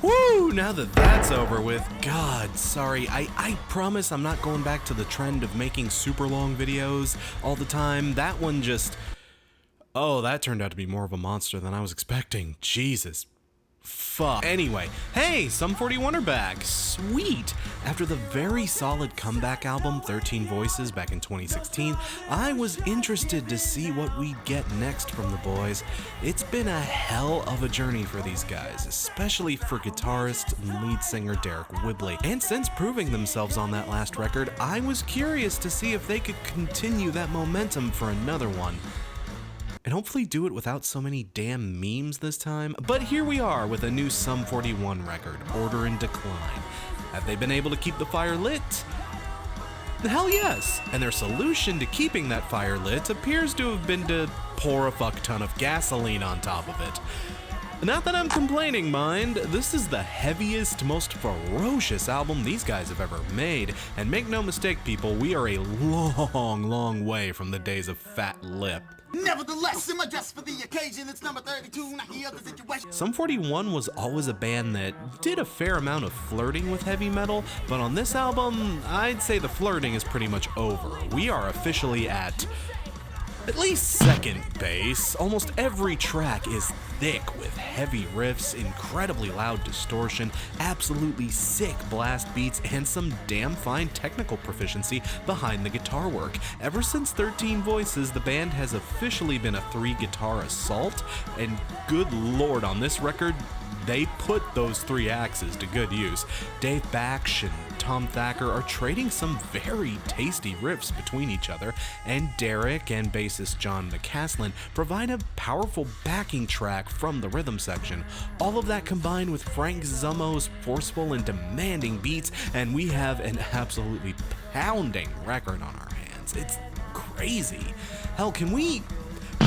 Woo! Now that that's over with, God, sorry, I promise I'm not going back to the trend of making super long videos all the time. That one just... Oh, that turned out to be more of a monster than I was expecting. Jesus. Fuck. Anyway, hey, Sum 41 are back. Sweet. After the very solid comeback album, 13 Voices, back in 2016, I was interested to see what we'd get next from the boys. It's been a hell of a journey for these guys, especially for guitarist and lead singer Derek Whibley. And since proving themselves on that last record, I was curious to see if they could continue that momentum for another one. And hopefully do it without so many damn memes this time. But here we are with a new Sum 41 record, Order in Decline. Have they been able to keep the fire lit? Hell yes! And their solution to keeping that fire lit appears to have been to pour a fuck ton of gasoline on top of it. Not that I'm complaining, mind. This is the heaviest, most ferocious album these guys have ever made. And make no mistake, people, we are a long, long way from the days of Fat Lip. Nevertheless, in my dress for the occasion, it's number 32, not the other situation. Sum 41 was always a band that did a fair amount of flirting with heavy metal, but on this album, I'd say the flirting is pretty much over. We are officially at least second base. Almost every track is thick with heavy riffs, incredibly loud distortion, absolutely sick blast beats, and some damn fine technical proficiency behind the guitar work. Ever since 13 Voices, the band has officially been a 3-guitar assault, and good lord, on this record, they put those 3 axes to good use. Dave Baksh and Tom Thacker are trading some very tasty riffs between each other, and Derek and bassist John McCaslin provide a powerful backing track from the rhythm section. All of that combined with Frank Zummo's forceful and demanding beats, and we have an absolutely pounding record on our hands. It's crazy. Hell, can we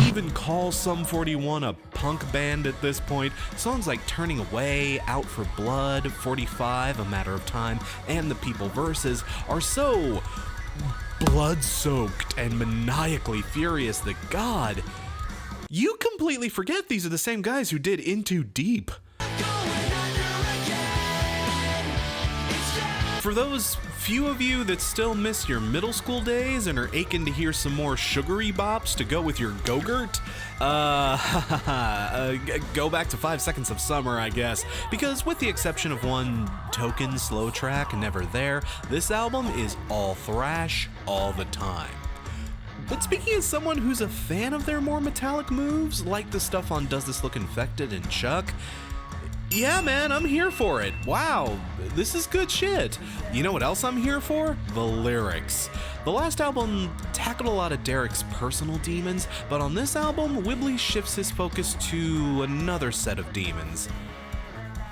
even call Sum 41 a punk band at this point? Songs like Turning Away, Out for Blood, 45, A Matter of Time, and The People verses are so blood-soaked and maniacally furious that, God, you completely forget these are the same guys who did Into Deep. For those few of you that still miss your middle school days and are aching to hear some more sugary bops to go with your Go-Gurt, go back to 5 Seconds of Summer, I guess, because with the exception of one token slow track, Never There, this album is all thrash all the time. But speaking as someone who's a fan of their more metallic moves, like the stuff on Does This Look Infected and Chuck, yeah, man, I'm here for it. Wow, this is good shit. You know what else I'm here for? The lyrics. The last album tackled a lot of Derek's personal demons, but on this album, Whibley shifts his focus to another set of demons.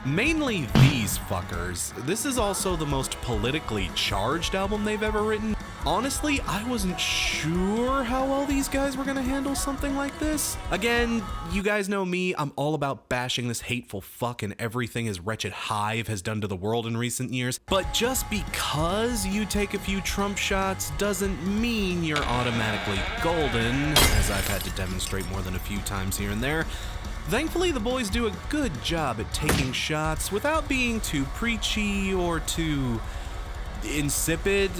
Mainly these fuckers. This is also the most politically charged album they've ever written. Honestly, I wasn't sure how well these guys were gonna handle something like this. Again, you guys know me, I'm all about bashing this hateful fuck and everything his wretched hive has done to the world in recent years, but just because you take a few Trump shots doesn't mean you're automatically golden, as I've had to demonstrate more than a few times here and there. Thankfully, the boys do a good job at taking shots without being too preachy or too insipid.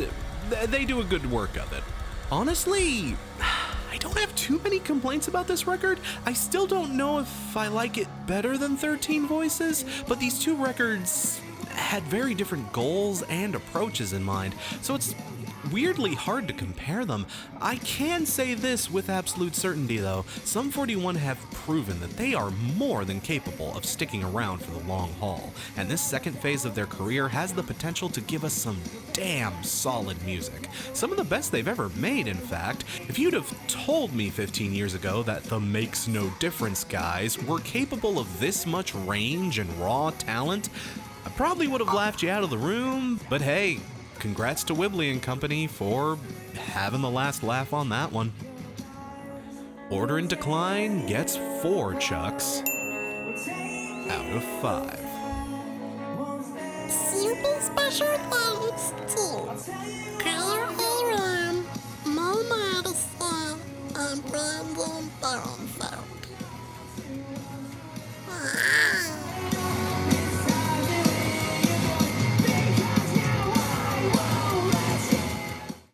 They do a good work of it. Honestly, I don't have too many complaints about this record. I still don't know if I like it better than 13 Voices, but these two records had very different goals and approaches in mind, so it's weirdly hard to compare them. I can say this with absolute certainty though, Sum 41 have proven that they are more than capable of sticking around for the long haul, and this second phase of their career has the potential to give us some damn solid music. Some of the best they've ever made, in fact. If you'd have told me 15 years ago that the Makes No Difference guys were capable of this much range and raw talent, I probably would have laughed you out of the room, but hey, congrats to Whibley and company for having the last laugh on that one. Order in Decline gets 4 chucks out of 5. Super special thanks to